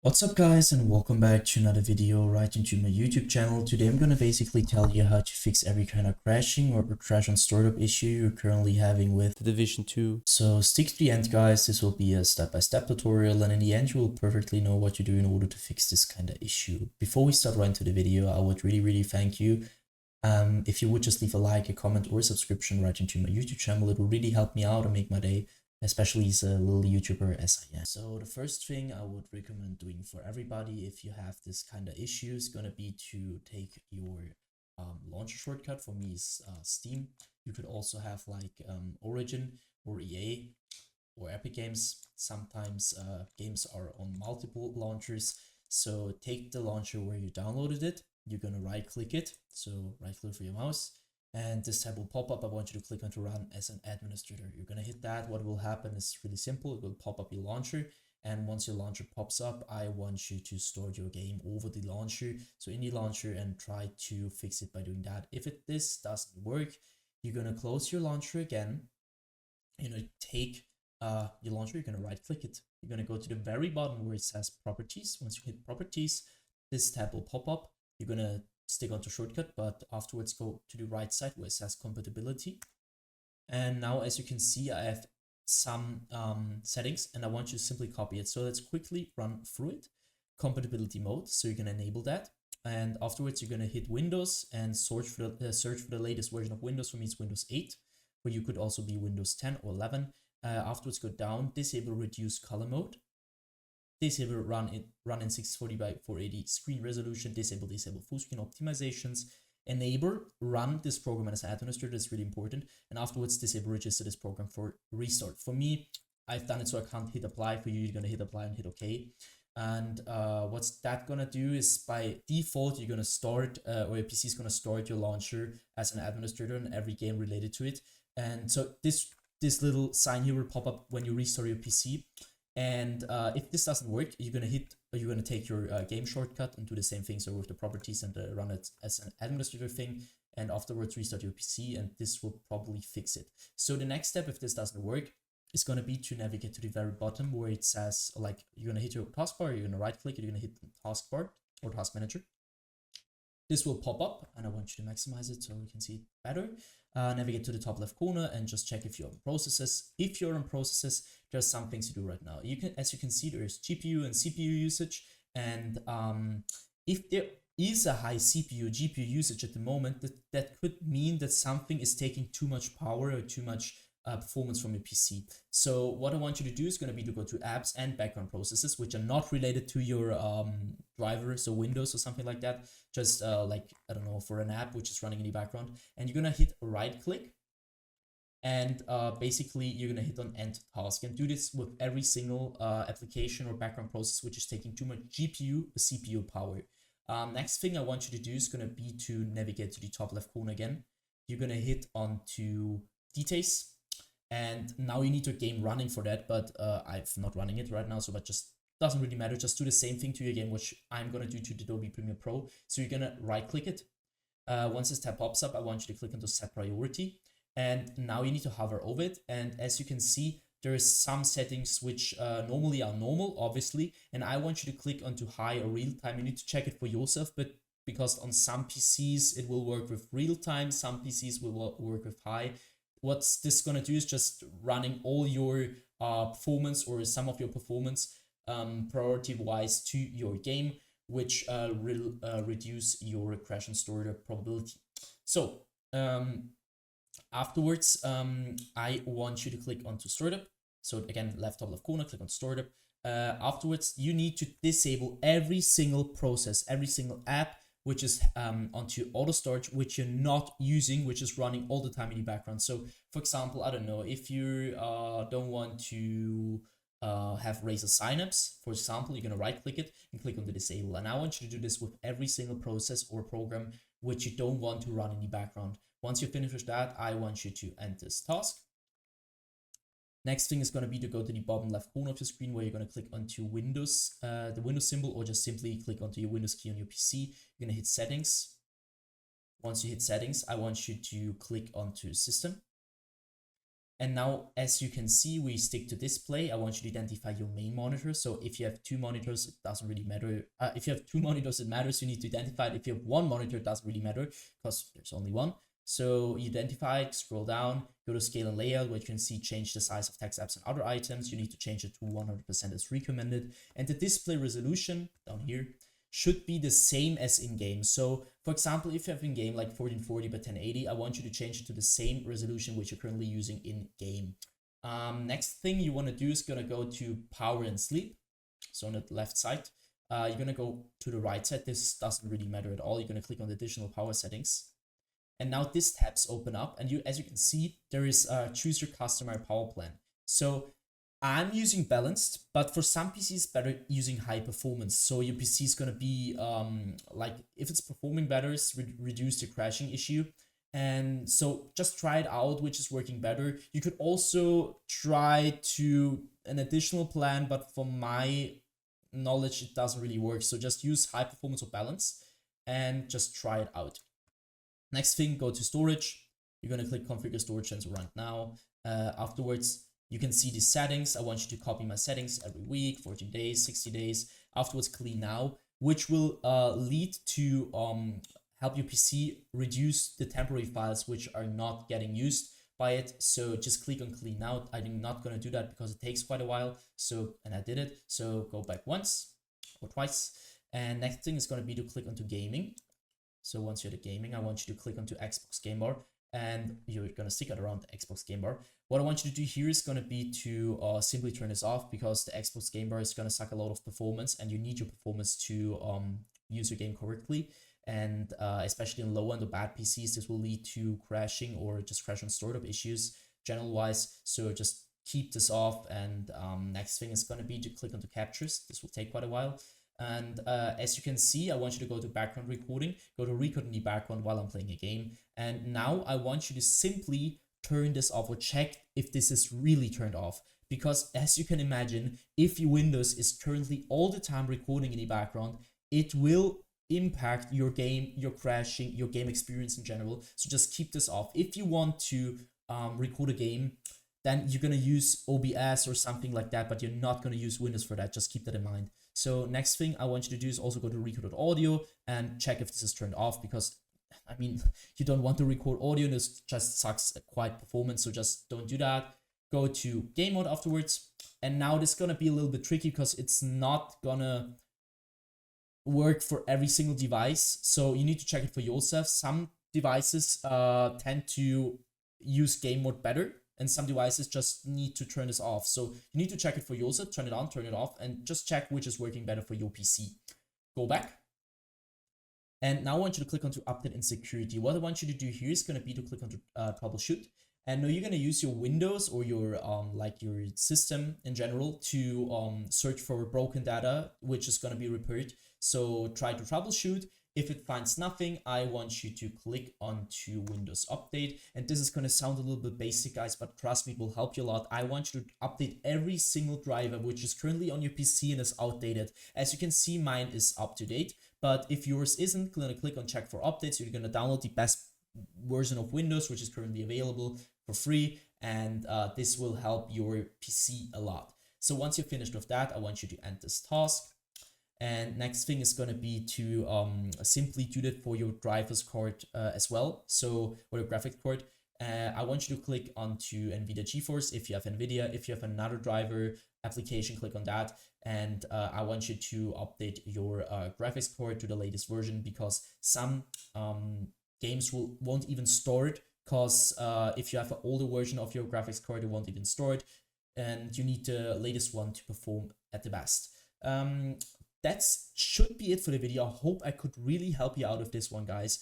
What's up guys, and welcome back to another video right into my YouTube channel. Today I'm gonna basically tell you how to fix every kind of crashing or crash on startup issue you're currently having with the Division 2. So stick to the end guys, this will be a step-by-step tutorial, and in the end you will perfectly know what you do in order to fix this kind of issue. Before we start right into the video, I would really thank you if you would just leave a like, a comment, or a subscription right into my YouTube channel. It will really help me out and make my day, especially as a little YouTuber as I am. So the first thing I would recommend doing for everybody if you have this kind of issue is gonna be to take your launcher shortcut. For me is Steam. You could also have like Origin or EA or Epic Games. Sometimes games are on multiple launchers. So take the launcher where you downloaded it. You're gonna right click it. So right click for your mouse. And this tab will pop up. I want you to click on to run as an administrator. You're going to hit that. What will happen is really simple. It will pop up your launcher. And once your launcher pops up, I want you to start your game over the launcher. So in the launcher and try to fix it by doing that. If this doesn't work, you're going to close your launcher again. You're going to take your launcher. You're going to right click it. You're going to go to the very bottom where it says properties. Once you hit properties, this tab will pop up. You're going to stick onto shortcut, but afterwards go to the right side where it says compatibility. And now as you can see, I have some settings and I want you to simply copy it. So let's quickly run through it. Compatibility mode, so you can enable that. And afterwards you're going to hit Windows and search for the latest version of Windows. For me it's Windows 8, but you could also be Windows 10 or 11. Afterwards go down, disable reduce color mode. Disable run in 640 by 480 screen resolution, disable full screen optimizations, enable run this program as an administrator. That's really important. And afterwards disable register this program for restart. For me, I've done it so I can't hit apply. For you, you're gonna hit apply and hit OK. And what's that gonna do is by default you're gonna start or your PC is gonna start your launcher as an administrator in every game related to it. And so this little sign here will pop up when you restart your PC. And if this doesn't work, you're gonna take your game shortcut and do the same thing. So with the properties and run it as an administrator thing, and afterwards restart your PC, and this will probably fix it. So the next step, if this doesn't work, is gonna be to navigate to the very bottom where it says, like, you're gonna hit your taskbar, you're gonna right click it, you're gonna hit the taskbar or task manager. This will pop up, and I want you to maximize it so we can see it better. Navigate to the top left corner and just check if you're on processes. If you're on processes, there's some things to do right now. As you can see, there's GPU and CPU usage, and if there is a high CPU GPU usage at the moment, that could mean that something is taking too much power or too much performance from your PC. So what I want you to do is going to be to go to apps and background processes, which are not related to your driver, so Windows or something like that. Just like, I don't know, for an app which is running in the background, and you're going to hit right click. And basically you're going to hit on end task, and do this with every single application or background process which is taking too much GPU or CPU power. Next thing I want you to do is going to be to navigate to the top left corner again. You're going to hit onto details, and now you need your game running for that, but I'm not running it right now, so that just doesn't really matter. Just do the same thing to your game, which I'm going to do to Adobe Premiere Pro. So you're going to right click it. Once this tab pops up, I want you to click onto set priority, and now you need to hover over it. And as you can see, there is some settings which normally are normal, obviously, and I want you to click onto high or real time. You need to check it for yourself, but because on some PCs it will work with real time, some PCs will work with high. What's this gonna do is just running all your performance or some of your performance priority wise to your game, which will reduce your crash and startup probability. So afterwards, I want you to click onto startup. So again, left top left corner, click on startup. Afterwards, you need to disable every single process, every single app which is onto auto start, which you're not using, which is running all the time in the background. So for example, I don't know, if you don't want to have Razer Synapse, for example, you're going to right click it and click on the disable. And I want you to do this with every single process or program which you don't want to run in the background. Once you finish with that, I want you to end this task. Next thing is going to be to go to the bottom left corner of your screen where you're going to click onto Windows, the Windows symbol, or just simply click onto your Windows key on your PC. You're going to hit settings. Once you hit settings, I want you to click onto system. And now, as you can see, we stick to display. I want you to identify your main monitor. So if you have two monitors, it doesn't really matter. If you have two monitors, it matters. You need to identify it. If you have one monitor, it doesn't really matter because there's only one. So you identify it, scroll down, go to scale and layout, where you can see change the size of text, apps, and other items. You need to change it to 100% as recommended. And the display resolution down here should be the same as in game. So for example, if you have in game like 1440 by 1080, I want you to change it to the same resolution which you're currently using in game. Next thing you want to do is gonna go to power and sleep. So on the left side, you're gonna go to the right side. This doesn't really matter at all. You're gonna click on the additional power settings. And now this tabs open up, and as you can see, there is choose your customer power plan. So I'm using balanced, but for some PCs better using high performance. So your PC is gonna be like, if it's performing better, reduce the crashing issue. And so just try it out, which is working better. You could also try to an additional plan, but from my knowledge, it doesn't really work. So just use high performance or balance and just try it out. Next thing, go to storage. You're gonna click configure storage sensor right now. Afterwards, you can see the settings. I want you to copy my settings every week, 14 days, 60 days. Afterwards, clean now, which will lead to help your PC reduce the temporary files which are not getting used by it. So just click on clean now. I'm not gonna do that because it takes quite a while. So, and I did it. So go back once or twice. And next thing is gonna be to click onto gaming. So once you're at gaming, I want you to click onto Xbox Game Bar, and you're gonna stick it around the Xbox Game Bar. What I want you to do here is gonna be to simply turn this off, because the Xbox Game Bar is gonna suck a lot of performance, and you need your performance to use your game correctly. And especially in low end or bad PCs, this will lead to crashing or just crash on startup issues general wise. So just keep this off. And next thing is gonna be to click onto captures. This will take quite a while. And as you can see, I want you to go to background recording, go to record in the background while I'm playing a game. And now I want you to simply turn this off or check if this is really turned off. Because as you can imagine, if your Windows is currently all the time recording in the background, it will impact your game, your crashing, your game experience in general. So just keep this off. If you want to record a game, then you're gonna use OBS or something like that, but you're not gonna use Windows for that. Just keep that in mind. So next thing I want you to do is also go to record.audio and check if this is turned off, because I mean, you don't want to record audio, and this just sucks quite performance, so just don't do that. Go to game mode afterwards, and now this is gonna be a little bit tricky because it's not gonna work for every single device, so you need to check it for yourself. Some devices tend to use game mode better, and some devices just need to turn this off. So you need to check it for yourself, turn it on, turn it off, and just check which is working better for your PC. Go back. And now I want you to click onto update and security. What I want you to do here is gonna be to click onto troubleshoot. And now you're gonna use your Windows or your like your system in general to search for broken data, which is gonna be repaired. So try to troubleshoot. If it finds nothing, I want you to click onto Windows Update. And this is going to sound a little bit basic, guys, but trust me, it will help you a lot. I want you to update every single driver which is currently on your PC and is outdated. As you can see, mine is up to date, but if yours isn't, you're going to click on check for updates. You're going to download the best version of Windows, which is currently available for free. And this will help your PC a lot. So once you're finished with that, I want you to end this task. And next thing is going to be to simply do that for your driver's card as well. So, or your graphics card. I want you to click onto NVIDIA GeForce if you have NVIDIA. If you have another driver application, click on that. And I want you to update your graphics card to the latest version, because some games won't even store it, because if you have an older version of your graphics card, it won't even store it. And you need the latest one to perform at the best. That should be it for the video. I hope I could really help you out with this one, guys.